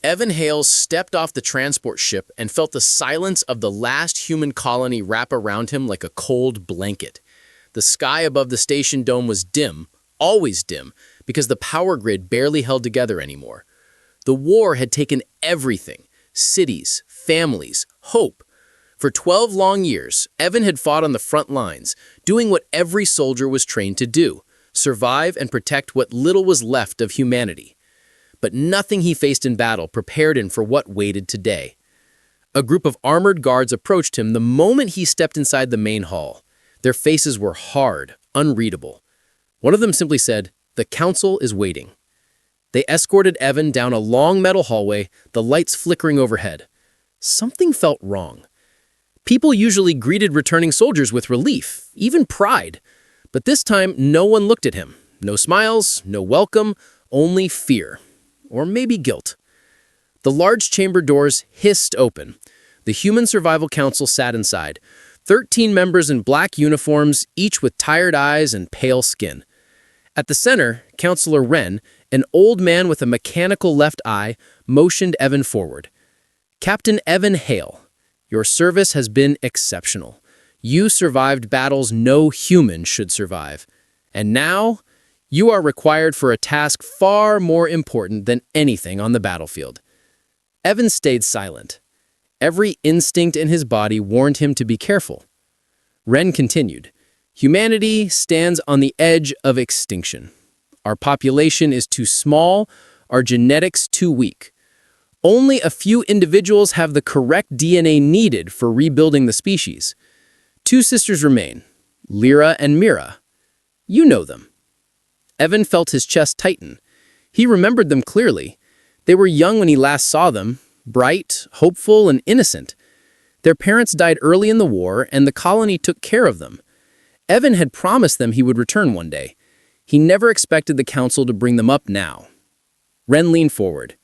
Evan Hales stepped off the transport ship and felt the silence of the last human colony wrap around him like a cold blanket. The sky above the station dome was dim, always dim, because the power grid barely held together anymore. The war had taken everything: cities, families, hope. For 12 long years, Evan had fought on the front lines, doing what every soldier was trained to do: survive and protect what little was left of humanity. But nothing he faced in battle prepared him for what waited today. A group of armored guards approached him the moment he stepped inside the main hall. Their faces were hard, unreadable. One of them simply said, "The council is waiting." They escorted Evan down a long metal hallway, the lights flickering overhead. Something felt wrong. People usually greeted returning soldiers with relief, even pride. But this time, no one looked at him. No smiles, no welcome, only fear. Or maybe guilt. The large chamber doors hissed open. The Human Survival Council sat inside, 13 members in black uniforms, each with tired eyes and pale skin. At the center, Counselor Wren, an old man with a mechanical left eye, motioned Evan forward. "Captain Evan Hale, your service has been exceptional. You survived battles no human should survive. And now, you are required for a task far more important than anything on the battlefield." Evan stayed silent. Every instinct in his body warned him to be careful. Wren continued, "Humanity stands on the edge of extinction. Our population is too small, our genetics too weak. Only a few individuals have the correct DNA needed for rebuilding the species. 2 sisters remain, Lyra and Mira. You know them." Evan felt his chest tighten. He remembered them clearly. They were young when he last saw them, bright, hopeful, and innocent. Their parents died early in the war, and the colony took care of them. Evan had promised them he would return one day. He never expected the council to bring them up now. Wren leaned forward.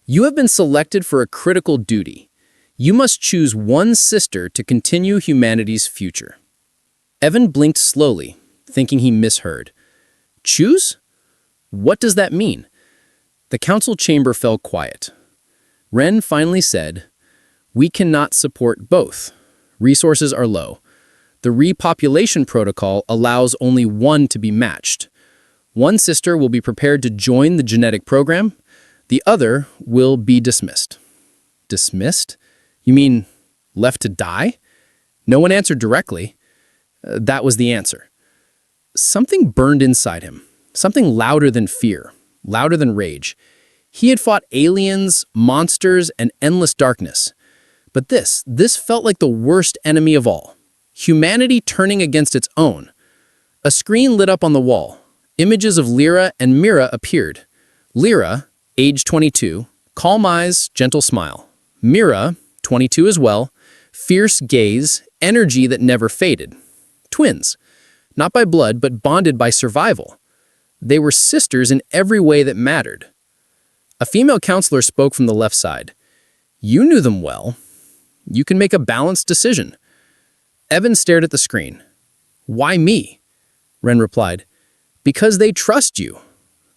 "You have been selected for a critical duty. You must choose one sister to continue humanity's future." Evan blinked slowly, thinking he misheard. Choose? What does that mean? The council chamber fell quiet. Wren finally said, "We cannot support both. Resources are low. The repopulation protocol allows only one to be matched. One sister will be prepared to join the genetic program. The other will be dismissed." Dismissed? You mean left to die? No one answered directly. That was the answer. Something burned inside him, something louder than fear, louder than rage. He had fought aliens, monsters, and endless darkness. But this felt like the worst enemy of all. Humanity turning against its own. A screen lit up on the wall. Images of Lyra and Mira appeared. Lyra, age 22, calm eyes, gentle smile. Mira, 22 as well, fierce gaze, energy that never faded. Twins. Not by blood, but bonded by survival. They were sisters in every way that mattered. A female counselor spoke from the left side. "You knew them well. You can make a balanced decision." Evan stared at the screen. "Why me?" Wren replied, "Because they trust you.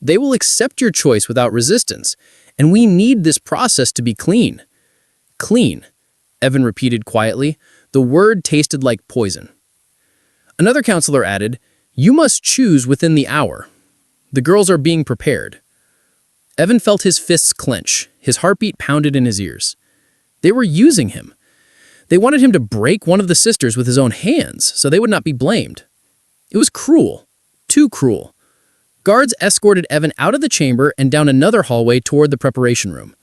They will accept your choice without resistance, and we need this process to be clean." "Clean," Evan repeated quietly. The word tasted like poison. Another counselor added, "You must choose within the hour. The girls are being prepared." Evan felt his fists clench. His heartbeat pounded in his ears. They were using him. They wanted him to break one of the sisters with his own hands so they would not be blamed. It was cruel. Too cruel. Guards escorted Evan out of the chamber and down another hallway toward the preparation room.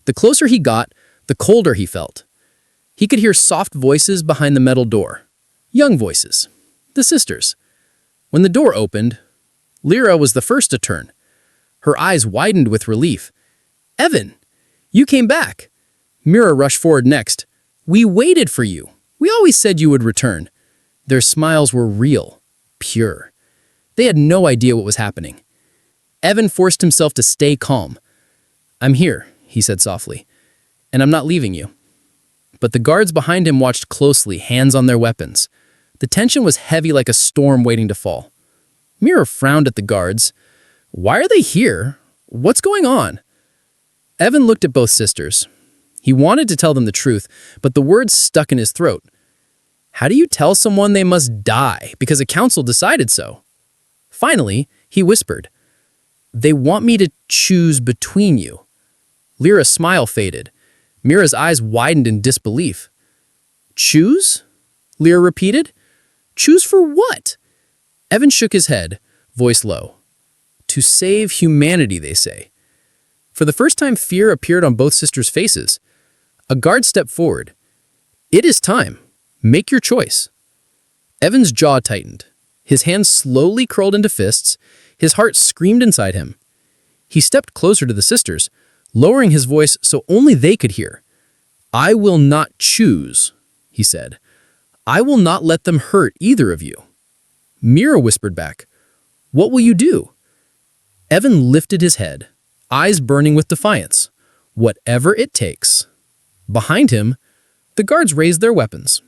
The closer he got, the colder he felt. He could hear soft voices behind the metal door. Young voices. The sisters. When the door opened, Lyra was the first to turn. Her eyes widened with relief. "Evan, you came back." Mira rushed forward next. "We waited for you. We always said you would return." Their smiles were real, pure. They had no idea what was happening. Evan forced himself to stay calm. "I'm here," he said softly, "and I'm not leaving you." But the guards behind him watched closely, hands on their weapons. The tension was heavy like a storm waiting to fall. Mira frowned at the guards. "Why are they here? What's going on?" Evan looked at both sisters. He wanted to tell them the truth, but the words stuck in his throat. How do you tell someone they must die because a council decided so? Finally, he whispered, They want me to choose between you. Lyra's smile faded. Mira's eyes widened in disbelief. Choose? Lyra repeated. Choose for what? Evan shook his head, voice low. To save humanity, they say. For the first time, fear appeared on both sisters' faces. A guard stepped forward. It is time. Make your choice. Evan's jaw tightened. His hands slowly curled into fists. His heart screamed inside him. He stepped closer to the sisters, lowering his voice so only they could hear. I will not choose, he said. I will not let them hurt either of you. Mira whispered back, What will you do? Evan lifted his head, eyes burning with defiance. Whatever it takes. Behind him, the guards raised their weapons.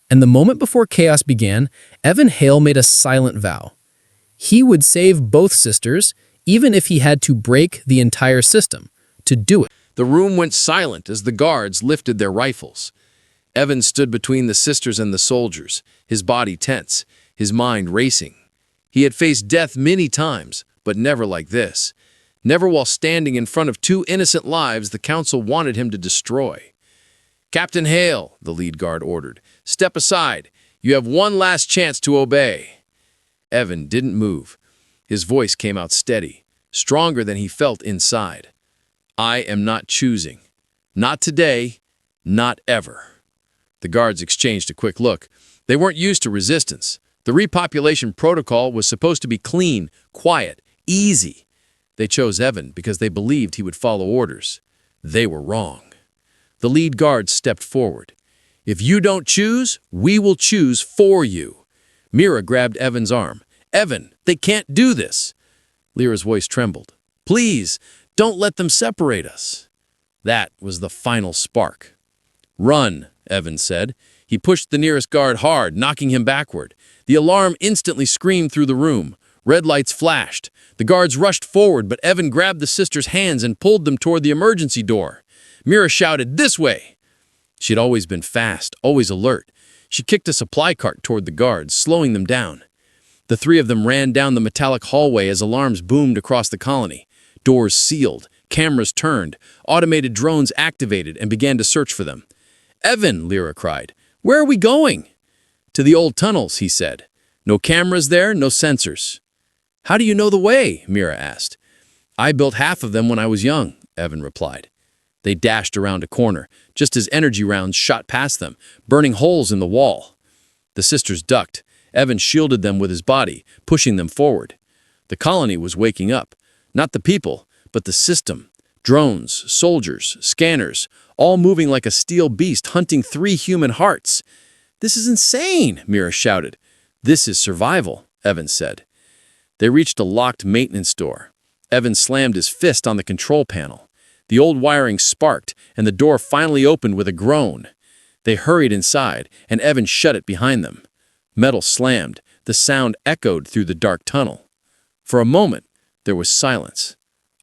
And the moment before chaos began, Evan Hale made a silent vow. He would save both sisters, even if he had to break the entire system to do it. The room went silent as the guards lifted their rifles. Evan stood between the sisters and the soldiers, his body tense, his mind racing. He had faced death many times, but never like this. Never while standing in front of two innocent lives the council wanted him to destroy. Captain Hale, the lead guard ordered, step aside. You have one last chance to obey. Evan didn't move. His voice came out steady, stronger than he felt inside. I am not choosing. Not today, not ever. The guards exchanged a quick look. They weren't used to resistance. The repopulation protocol was supposed to be clean, quiet, easy. They chose Evan because they believed he would follow orders. They were wrong. The lead guard stepped forward. If you don't choose, we will choose for you. Mira grabbed Evan's arm. Evan, they can't do this. Lyra's voice trembled. Please, don't let them separate us. That was the final spark. Run, Evan said. He pushed the nearest guard hard, knocking him backward. The alarm instantly screamed through the room. Red lights flashed. The guards rushed forward, but Evan grabbed the sisters' hands and pulled them toward the emergency door. Mira shouted, This way! She'd always been fast, always alert. She kicked a supply cart toward the guards, slowing them down. The three of them ran down the metallic hallway as alarms boomed across the colony. Doors sealed, cameras turned, automated drones activated and began to search for them. Evan, Lyra cried, where are we going? To the old tunnels, he said. No cameras there, no sensors. How do you know the way? Mira asked. I built half of them when I was young, Evan replied. They dashed around a corner, just as energy rounds shot past them, burning holes in the wall. The sisters ducked. Evan shielded them with his body, pushing them forward. The colony was waking up. Not the people, but the system. Drones, soldiers, scanners, all moving like a steel beast hunting 3 human hearts. This is insane, Mira shouted. This is survival, Evan said. They reached a locked maintenance door. Evan slammed his fist on the control panel. The old wiring sparked, and the door finally opened with a groan. They hurried inside, and Evan shut it behind them. Metal slammed. The sound echoed through the dark tunnel. For a moment, there was silence.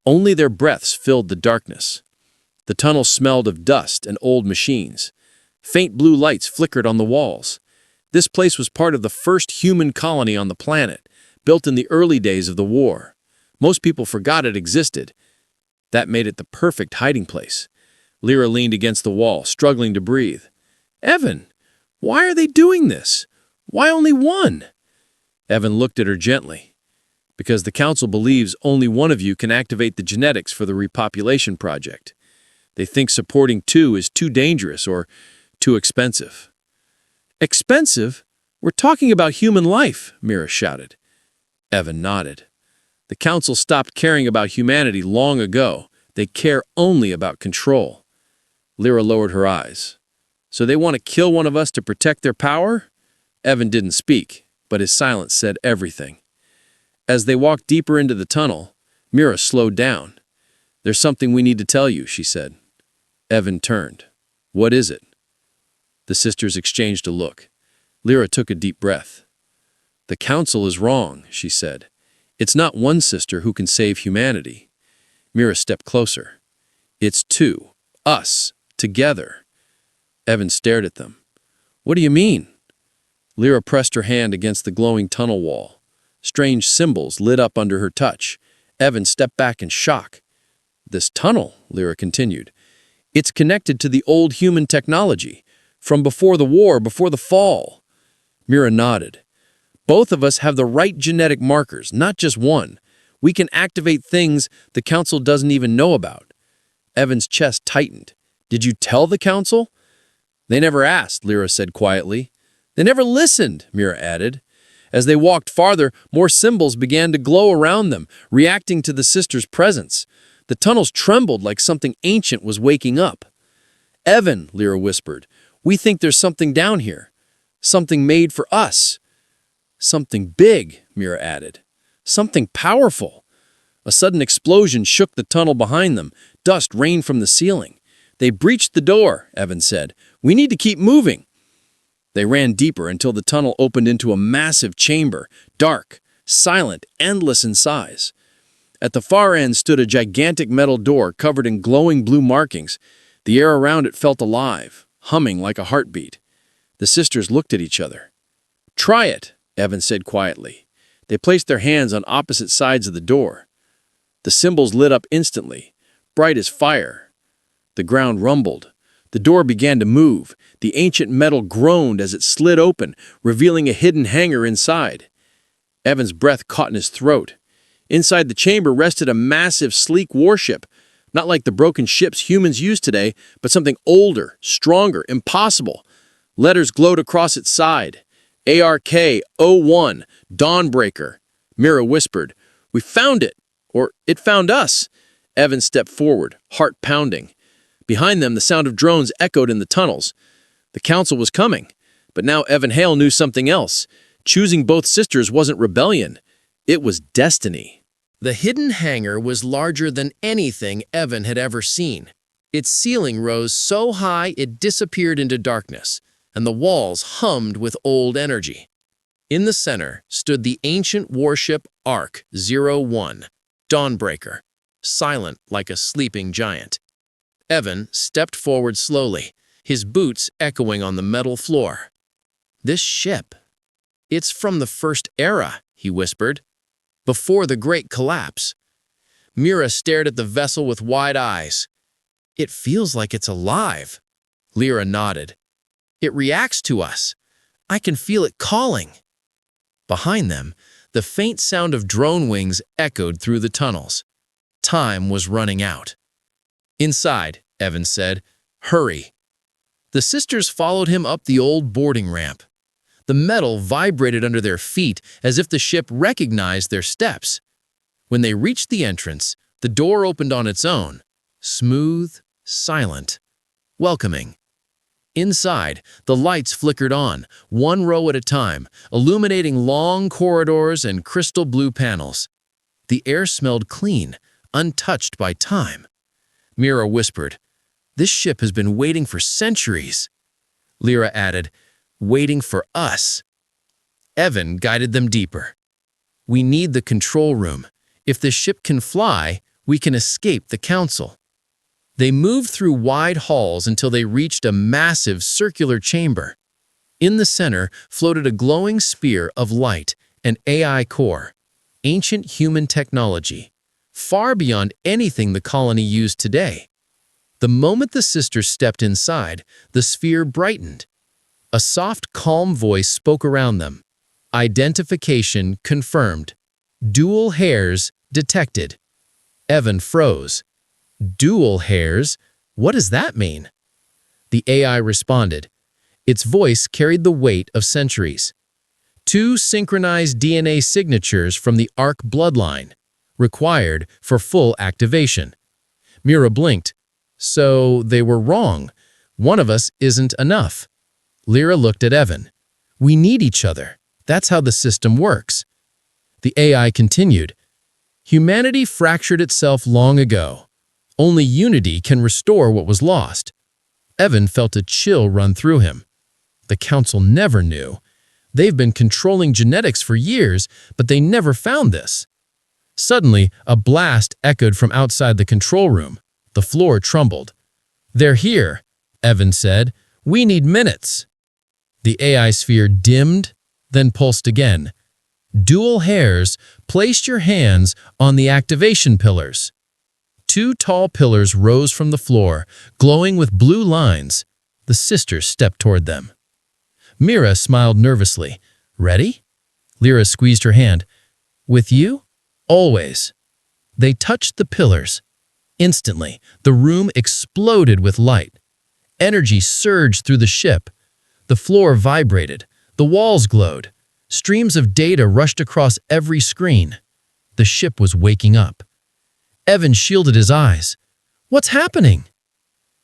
Only their breaths filled the darkness. The tunnel smelled of dust and old machines. Faint blue lights flickered on the walls. This place was part of the first human colony on the planet, built in the early days of the war. Most people forgot it existed. That made it the perfect hiding place. Lyra leaned against the wall, struggling to breathe. Evan, why are they doing this? Why only one? Evan looked at her gently. Because the council believes only one of you can activate the genetics for the repopulation project. They think supporting 2 is too dangerous or too expensive. Expensive? We're talking about human life, Mira shouted. Evan nodded. The council stopped caring about humanity long ago. They care only about control. Lyra lowered her eyes. So they want to kill one of us to protect their power? Evan didn't speak, but his silence said everything. As they walked deeper into the tunnel, Mira slowed down. There's something we need to tell you, she said. Evan turned. What is it? The sisters exchanged a look. Lyra took a deep breath. The council is wrong, she said. It's not one sister who can save humanity. Mira stepped closer. It's two. Us. Together. Evan stared at them. What do you mean? Lyra pressed her hand against the glowing tunnel wall. Strange symbols lit up under her touch. Evan stepped back in shock. This tunnel, Lyra continued, it's connected to the old human technology, from before the war, before the fall. Mira nodded. Both of us have the right genetic markers, not just one. We can activate things the Council doesn't even know about. Evan's chest tightened. Did you tell the Council? They never asked, Lyra said quietly. They never listened, Mira added. As they walked farther, more symbols began to glow around them, reacting to the sisters' presence. The tunnels trembled like something ancient was waking up. Evan, Lyra whispered, we think there's something down here. Something made for us. Something big, Mira added. Something powerful. A sudden explosion shook the tunnel behind them. Dust rained from the ceiling. They breached the door, Evan said. We need to keep moving. They ran deeper until the tunnel opened into a massive chamber, dark, silent, endless in size. At the far end stood a gigantic metal door covered in glowing blue markings. The air around it felt alive, humming like a heartbeat. The sisters looked at each other. Try it, Evan said quietly. They placed their hands on opposite sides of the door. The symbols lit up instantly, bright as fire. The ground rumbled. The door began to move. The ancient metal groaned as it slid open, revealing a hidden hangar inside. Evan's breath caught in his throat. Inside the chamber rested a massive, sleek warship, not like the broken ships humans use today, but something older, stronger, impossible. Letters glowed across its side. ARK-01, Dawnbreaker. Mira whispered, We found it! Or it found us! Evan stepped forward, heart pounding. Behind them, the sound of drones echoed in the tunnels. The Council was coming, but now Evan Hale knew something else. Choosing both sisters wasn't rebellion. It was destiny. The hidden hangar was larger than anything Evan had ever seen. Its ceiling rose so high it disappeared into darkness, and the walls hummed with old energy. In the center stood the ancient warship ARK-01, Dawnbreaker, silent like a sleeping giant. Evan stepped forward slowly, his boots echoing on the metal floor. This ship, it's from the first era, he whispered, before the Great Collapse. Mira stared at the vessel with wide eyes. It feels like it's alive. Lyra nodded. It reacts to us. I can feel it calling. Behind them, the faint sound of drone wings echoed through the tunnels. Time was running out. Inside, Evan said, Hurry. The sisters followed him up the old boarding ramp. The metal vibrated under their feet as if the ship recognized their steps. When they reached the entrance, the door opened on its own, smooth, silent, welcoming. Inside, the lights flickered on, one row at a time, illuminating long corridors and crystal blue panels. The air smelled clean, untouched by time. Mira whispered, This ship has been waiting for centuries. Lyra added, Waiting for us. Evan guided them deeper. We need the control room. If the ship can fly, we can escape the Council. They moved through wide halls until they reached a massive circular chamber. In the center floated a glowing sphere of light, an AI core, ancient human technology, far beyond anything the colony used today. The moment the sisters stepped inside, the sphere brightened. A soft, calm voice spoke around them. Identification confirmed. Dual hairs detected. Evan froze. Dual hairs? What does that mean? The AI responded. Its voice carried the weight of centuries. 2 synchronized DNA signatures from the ARK bloodline, required for full activation. Mira blinked. So they were wrong. One of us isn't enough. Lyra looked at Evan. We need each other. That's how the system works. The AI continued. Humanity fractured itself long ago. Only unity can restore what was lost. Evan felt a chill run through him. The Council never knew. They've been controlling genetics for years, but they never found this. Suddenly, a blast echoed from outside the control room. The floor trembled. "They're here," Evan said. "We need minutes." The AI sphere dimmed, then pulsed again. "Dual hairs, place your hands on the activation pillars." Two tall pillars rose from the floor, glowing with blue lines. The sisters stepped toward them. Mira smiled nervously. "Ready?" Lyra squeezed her hand. "With you? Always." They touched the pillars. Instantly, the room exploded with light. Energy surged through the ship. The floor vibrated. The walls glowed. Streams of data rushed across every screen. The ship was waking up. Evan shielded his eyes. "What's happening?"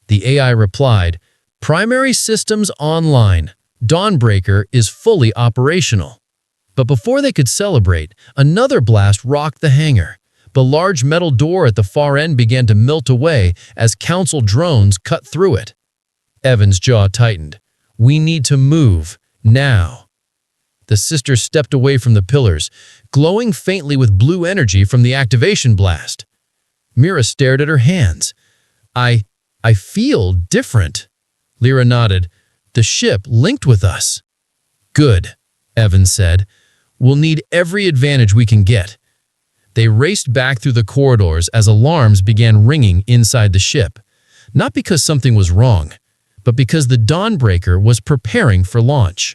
The AI replied, "Primary systems online. Dawnbreaker is fully operational." But before they could celebrate, another blast rocked the hangar. The large metal door at the far end began to melt away as Council drones cut through it. Evan's jaw tightened. "We need to move, now." The sisters stepped away from the pillars, glowing faintly with blue energy from the activation blast. Mira stared at her hands. I feel different." Lyra nodded. "The ship linked with us." "Good," Evan said. "We'll need every advantage we can get." They raced back through the corridors as alarms began ringing inside the ship. Not because something was wrong, but because the Dawnbreaker was preparing for launch.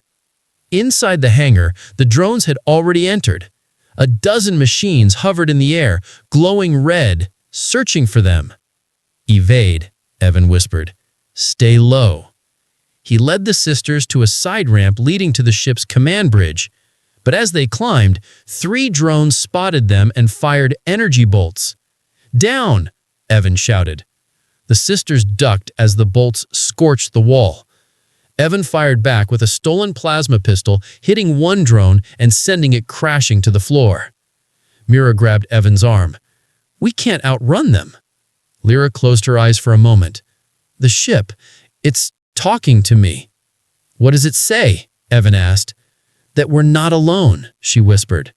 Inside the hangar, the drones had already entered. A dozen machines hovered in the air, glowing red, searching for them. "Evade," Evan whispered. "Stay low." He led the sisters to a side ramp leading to the ship's command bridge. But as they climbed, 3 drones spotted them and fired energy bolts. "Down!" Evan shouted. The sisters ducked as the bolts scorched the wall. Evan fired back with a stolen plasma pistol, hitting one drone and sending it crashing to the floor. Mira grabbed Evan's arm. "We can't outrun them." Lyra closed her eyes for a moment. "The ship, it's talking to me." "What does it say?" Evan asked. "That we're not alone," she whispered.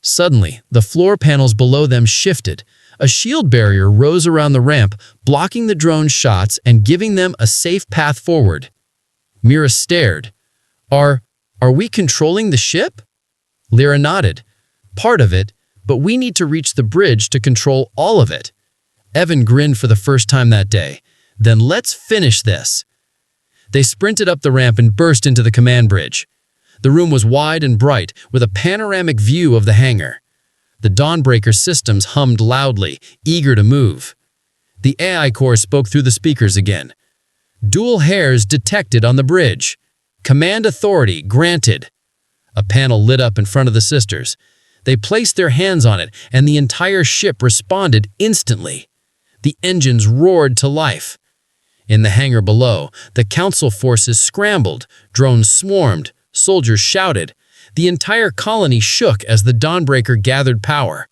Suddenly, the floor panels below them shifted. A shield barrier rose around the ramp, blocking the drone's shots and giving them a safe path forward. Mira stared. Are we controlling the ship?" Lyra nodded. "Part of it, but we need to reach the bridge to control all of it." Evan grinned for the first time that day. "Then let's finish this." They sprinted up the ramp and burst into the command bridge. The room was wide and bright, with a panoramic view of the hangar. The Dawnbreaker systems hummed loudly, eager to move. The AI core spoke through the speakers again. "Dual hairs detected on the bridge. Command authority granted." A panel lit up in front of the sisters. They placed their hands on it, and the entire ship responded instantly. The engines roared to life. In the hangar below, the Council forces scrambled, drones swarmed, soldiers shouted. The entire colony shook as the Dawnbreaker gathered power.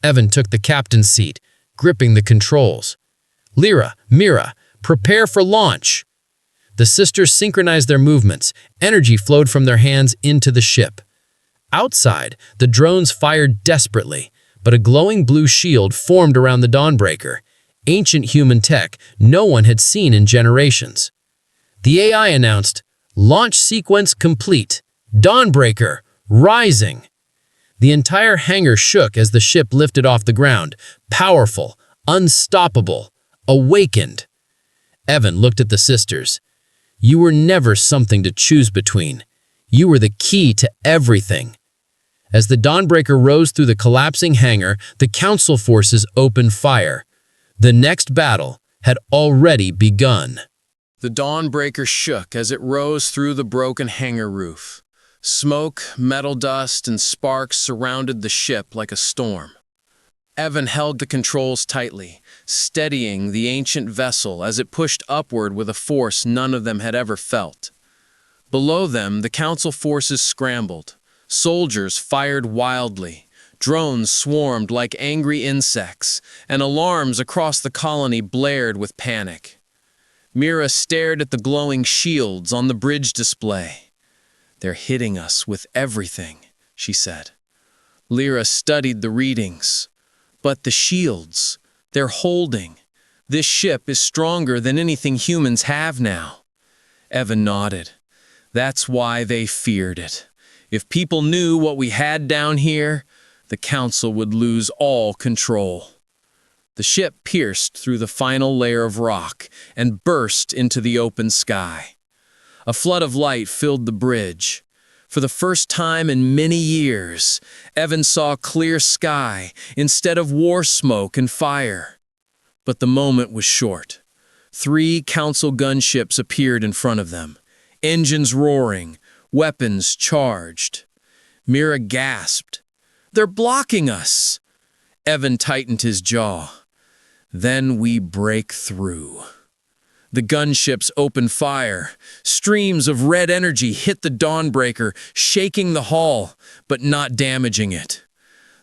Evan took the captain's seat, gripping the controls. "Lyra, Mira, prepare for launch." The sisters synchronized their movements. Energy flowed from their hands into the ship. Outside, the drones fired desperately, but a glowing blue shield formed around the Dawnbreaker. Ancient human tech no one had seen in generations. The AI announced, "Launch sequence complete. Dawnbreaker, rising." The entire hangar shook as the ship lifted off the ground, powerful, unstoppable, awakened. Evan looked at the sisters. "You were never something to choose between. You were the key to everything." As the Dawnbreaker rose through the collapsing hangar, the Council forces opened fire. The next battle had already begun. The Dawnbreaker shook as it rose through the broken hangar roof. Smoke, metal dust, and sparks surrounded the ship like a storm. Evan held the controls tightly, steadying the ancient vessel as it pushed upward with a force none of them had ever felt. Below them, the Council forces scrambled. Soldiers fired wildly. Drones swarmed like angry insects, and alarms across the colony blared with panic. Mira stared at the glowing shields on the bridge display. "They're hitting us with everything," she said. Lyra studied the readings. "But the shields, they're holding. This ship is stronger than anything humans have now. Evan nodded. That's why they feared it. If people knew what we had down here, the Council would lose all control. The ship pierced through the final layer of rock and burst into the open sky. A flood of light filled the bridge. For the first time in many years, Evan saw clear sky instead of war smoke and fire. But the moment was short. 3 Council gunships appeared in front of them, engines roaring, weapons charged. Mira gasped. "They're blocking us!" Evan tightened his jaw. "Then we break through." The gunships opened fire. Streams of red energy hit the Dawnbreaker, shaking the hull, but not damaging it.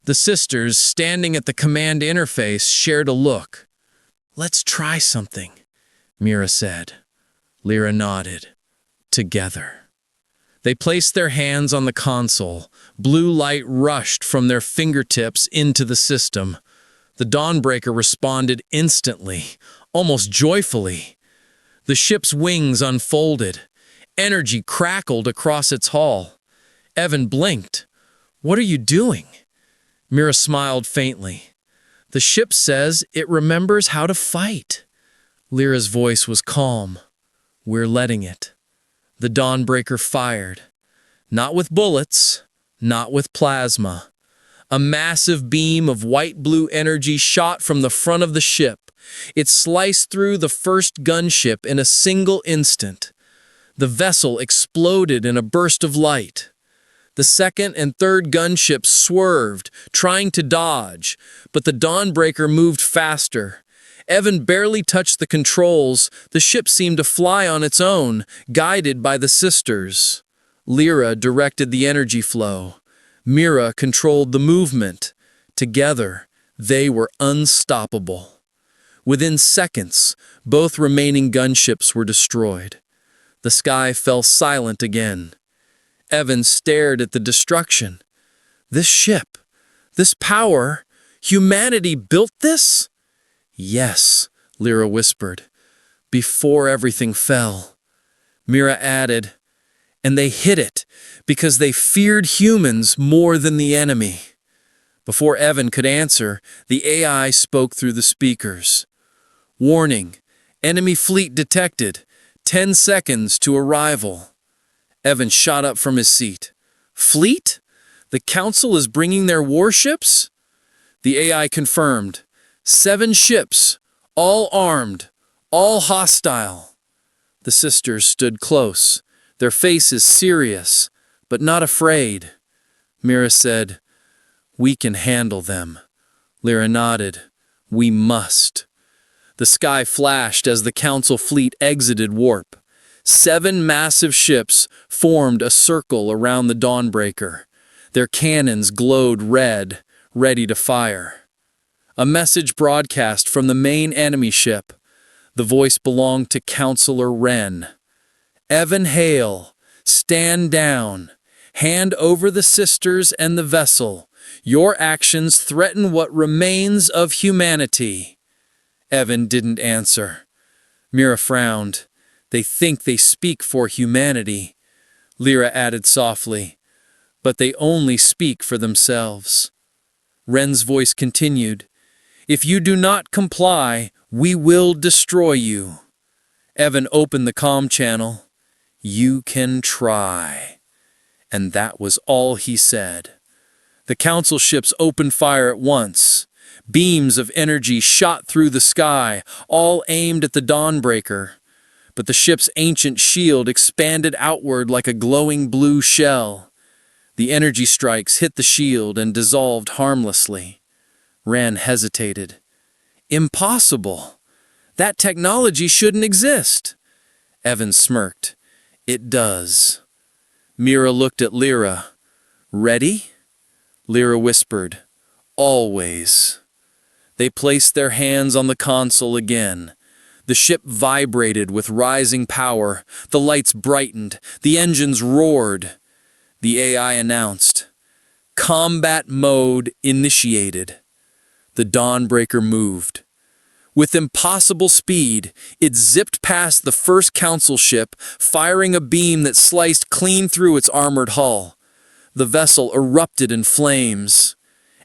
The sisters, standing at the command interface, shared a look. "Let's try something," Mira said. Lyra nodded. Together. They placed their hands on the console. Blue light rushed from their fingertips into the system. The Dawnbreaker responded instantly, almost joyfully. The ship's wings unfolded. Energy crackled across its hull. Evan blinked. "What are you doing?" Mira smiled faintly. "The ship says it remembers how to fight." Lyra's voice was calm. "We're letting it." The Dawnbreaker fired. Not with bullets, not with plasma. A massive beam of white-blue energy shot from the front of the ship. It sliced through the first gunship in a single instant. The vessel exploded in a burst of light. The second and third gunships swerved, trying to dodge, but the Dawnbreaker moved faster. Evan barely touched the controls. The ship seemed to fly on its own, guided by the sisters. Lyra directed the energy flow. Mira controlled the movement. Together, they were unstoppable. Within seconds, both remaining gunships were destroyed. The sky fell silent again. Evan stared at the destruction. This ship, this power, humanity built this? Yes, Lyra whispered, before everything fell. Mira added, and they hid it because they feared humans more than the enemy. Before Evan could answer, the AI spoke through the speakers. Warning, enemy fleet detected. 10 seconds to arrival. Evan shot up from his seat. Fleet? The Council is bringing their warships? The AI confirmed. 7 ships, all armed, all hostile. The sisters stood close, their faces serious, but not afraid. Mira said, "We can handle them." Lyra nodded. "We must." The sky flashed as the Council fleet exited warp. 7 massive ships formed a circle around the Dawnbreaker. Their cannons glowed red, ready to fire. A message broadcast from the main enemy ship. The voice belonged to Counselor Wren. "Evan Hale, stand down. Hand over the sisters and the vessel. Your actions threaten what remains of humanity." Evan didn't answer. Mira frowned. "They think they speak for humanity," Lyra added softly, "but they only speak for themselves." Wren's voice continued, "If you do not comply, we will destroy you." Evan opened the comm channel. "You can try." And that was all he said. The Council ships opened fire at once. Beams of energy shot through the sky, all aimed at the Dawnbreaker. But the ship's ancient shield expanded outward like a glowing blue shell. The energy strikes hit the shield and dissolved harmlessly. Wren hesitated. "Impossible. That technology shouldn't exist." Evan smirked. "It does." Mira looked at Lyra. "Ready?" Lyra whispered. "Always." They placed their hands on the console again. The ship vibrated with rising power. The lights brightened. The engines roared. The AI announced, "Combat mode initiated." The Dawnbreaker moved. With impossible speed, it zipped past the first council ship, firing a beam that sliced clean through its armored hull. The vessel erupted in flames.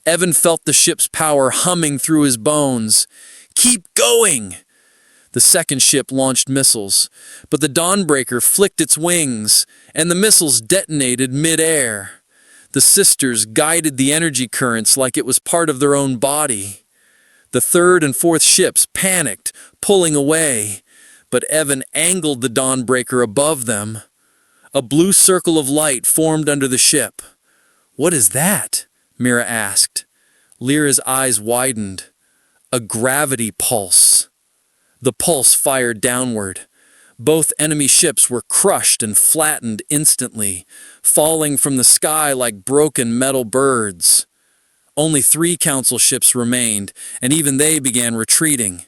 Evan felt the ship's power humming through his bones. "Keep going!" The second ship launched missiles, but the Dawnbreaker flicked its wings, and the missiles detonated mid-air. The sisters guided the energy currents like it was part of their own body. The third and fourth ships panicked, pulling away, but Evan angled the Dawnbreaker above them. A blue circle of light formed under the ship. "What is that?" Mira asked. Lyra's eyes widened. "A gravity pulse." The pulse fired downward. Both enemy ships were crushed and flattened instantly, falling from the sky like broken metal birds. Only 3 council ships remained, and even they began retreating.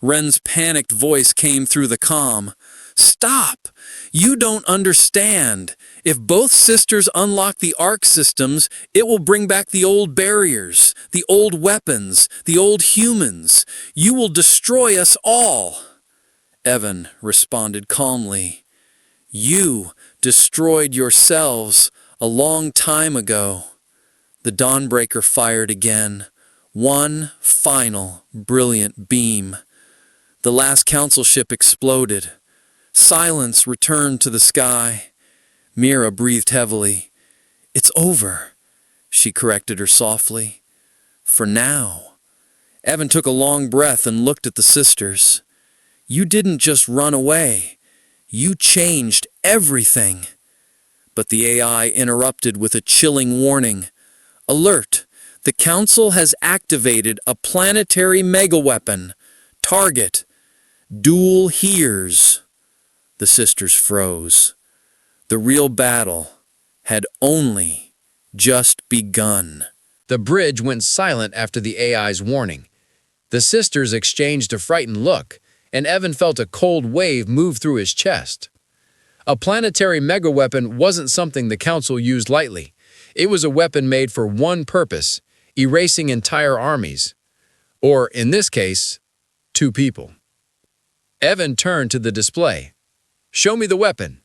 Ren's panicked voice came through the comm. "Stop! You don't understand. If both sisters unlock the arc systems, it will bring back the old barriers, the old weapons, the old humans. You will destroy us all." Evan responded calmly. "You destroyed yourselves a long time ago." The Dawnbreaker fired again, one final, brilliant beam. The last council ship exploded. Silence returned to the sky. Mira breathed heavily. "It's over," she corrected her softly. "For now." Evan took a long breath and looked at the sisters. "You didn't just run away. You changed everything." But the AI interrupted with a chilling warning. "Alert! The Council has activated a planetary megaweapon. Target: Dual Hears." The sisters froze. The real battle had only just begun. The bridge went silent after the AI's warning. The sisters exchanged a frightened look, and Evan felt a cold wave move through his chest. A planetary megaweapon wasn't something the Council used lightly. It was a weapon made for one purpose: erasing entire armies. Or, in this case, 2 people. Evan turned to the display. "Show me the weapon."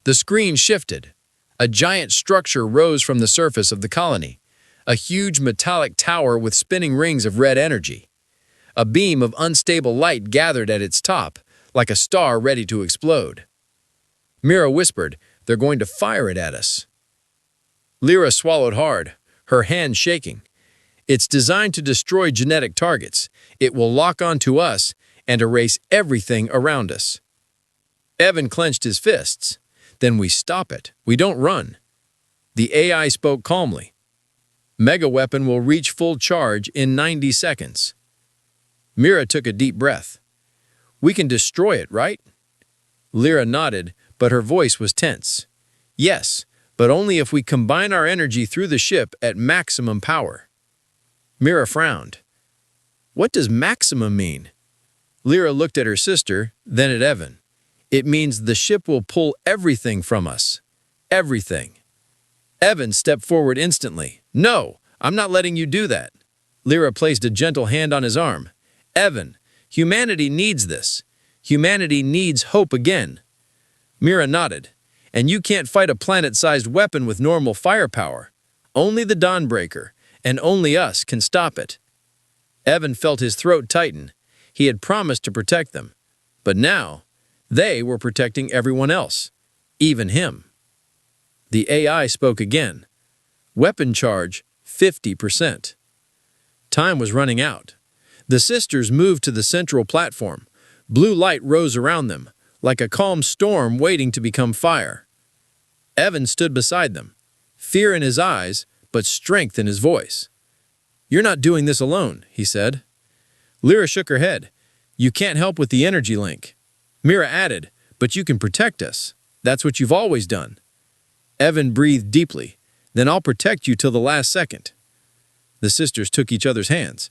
The screen shifted. A giant structure rose from the surface of the colony, a huge metallic tower with spinning rings of red energy. A beam of unstable light gathered at its top, like a star ready to explode. Mira whispered, "They're going to fire it at us." Lyra swallowed hard, her hand shaking. "It's designed to destroy genetic targets. It will lock onto us and erase everything around us." Evan clenched his fists. "Then we stop it. We don't run." The AI spoke calmly. "Megaweapon will reach full charge in 90 seconds. Mira took a deep breath. "We can destroy it, right?" Lyra nodded, but her voice was tense. "Yes, but only if we combine our energy through the ship at maximum power." Mira frowned. "What does maximum mean?" Lyra looked at her sister, then at Evan. "It means the ship will pull everything from us. Everything." Evan stepped forward instantly. "No, I'm not letting you do that." Lyra placed a gentle hand on his arm. "Evan, humanity needs this. Humanity needs hope again." Mira nodded. "And you can't fight a planet-sized weapon with normal firepower. Only the Dawnbreaker, and only us, can stop it." Evan felt his throat tighten. He had promised to protect them. But now, they were protecting everyone else, even him. The AI spoke again. "Weapon charge, 50%. Time was running out. The sisters moved to the central platform. Blue light rose around them, like a calm storm waiting to become fire. Evan stood beside them, fear in his eyes, but strength in his voice. "You're not doing this alone," he said. Lyra shook her head. "You can't help with the energy link." Mira added, "But you can protect us. That's what you've always done." Evan breathed deeply. "Then I'll protect you till the last second." The sisters took each other's hands.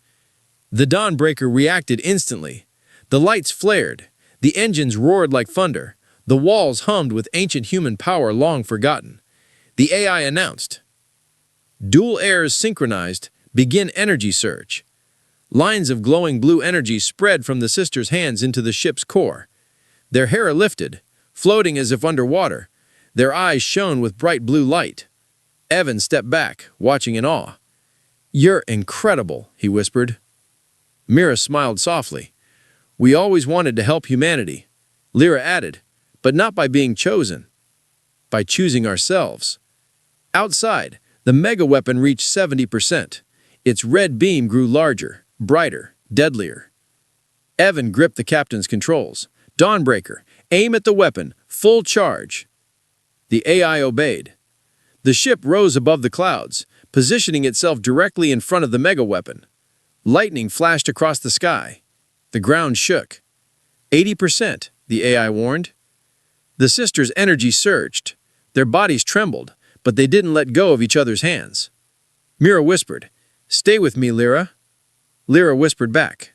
The Dawnbreaker reacted instantly. The lights flared. The engines roared like thunder. The walls hummed with ancient human power long forgotten. The AI announced, "Dual airs synchronized. Begin energy surge." Lines of glowing blue energy spread from the sisters' hands into the ship's core. Their hair lifted, floating as if underwater. Their eyes shone with bright blue light. Evan stepped back, watching in awe. "You're incredible," he whispered. Mira smiled softly. "We always wanted to help humanity," Lyra added, "but not by being chosen. By choosing ourselves." Outside, the mega weapon reached 70%. Its red beam grew larger, brighter, deadlier. Evan gripped the captain's controls. "Dawnbreaker, aim at the weapon, full charge." The AI obeyed. The ship rose above the clouds, positioning itself directly in front of the mega weapon. Lightning flashed across the sky. The ground shook. 80%, the AI warned. The sisters' energy surged. Their bodies trembled, but they didn't let go of each other's hands. Mira whispered, "Stay with me, Lyra." Lyra whispered back,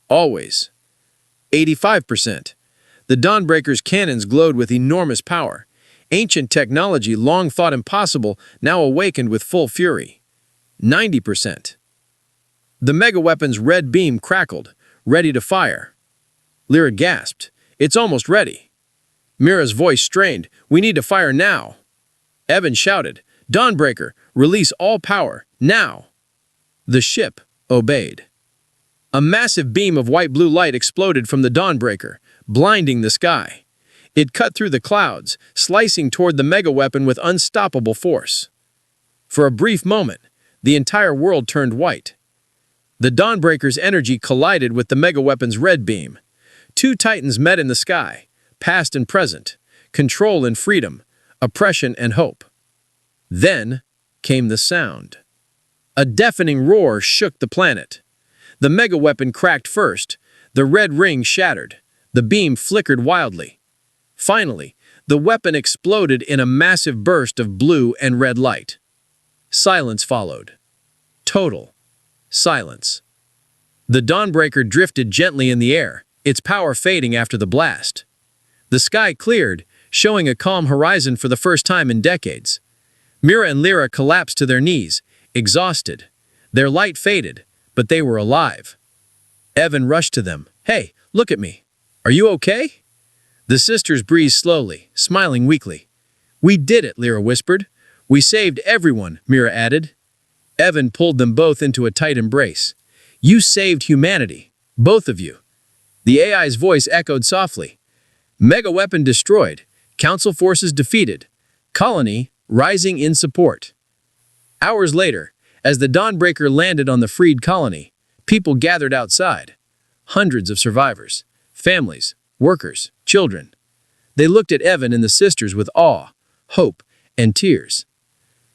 "Always." 85%. The Dawnbreaker's cannons glowed with enormous power. Ancient technology long thought impossible now awakened with full fury. 90%. The megaweapon's red beam crackled, ready to fire. Lyra gasped, "It's almost ready." Mira's voice strained, "We need to fire now." Evan shouted, "Dawnbreaker, release all power, now." The ship obeyed. A massive beam of white-blue light exploded from the Dawnbreaker, blinding the sky. It cut through the clouds, slicing toward the megaweapon with unstoppable force. For a brief moment, the entire world turned white. The Dawnbreaker's energy collided with the megaweapon's red beam. Two titans met in the sky, past and present, control and freedom, oppression and hope. Then came the sound. A deafening roar shook the planet. The megaweapon cracked first. The red ring shattered. The beam flickered wildly. Finally, the weapon exploded in a massive burst of blue and red light. Silence followed. Total silence. The Dawnbreaker drifted gently in the air, its power fading after the blast. The sky cleared, showing a calm horizon for the first time in decades. Mira and Lyra collapsed to their knees, exhausted. Their light faded, but they were alive. Evan rushed to them. "Hey, look at me. Are you okay?" The sisters breathed slowly, smiling weakly. "We did it," Lyra whispered. "We saved everyone," Mira added. Evan pulled them both into a tight embrace. "You saved humanity, both of you." The AI's voice echoed softly. "Megaweapon destroyed. Council forces defeated. Colony rising in support." Hours later, as the Dawnbreaker landed on the freed colony, people gathered outside. Hundreds of survivors, families, workers, children. They looked at Evan and the sisters with awe, hope, and tears.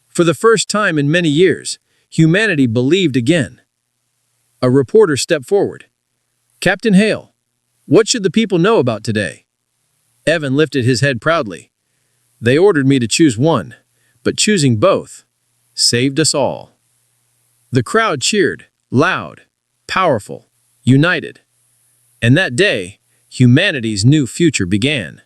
For the first time in many years, humanity believed again. A reporter stepped forward. "Captain Hale, what should the people know about today?" Evan lifted his head proudly. "They ordered me to choose one, but choosing both saved us all." The crowd cheered, loud, powerful, united. And that day, humanity's new future began.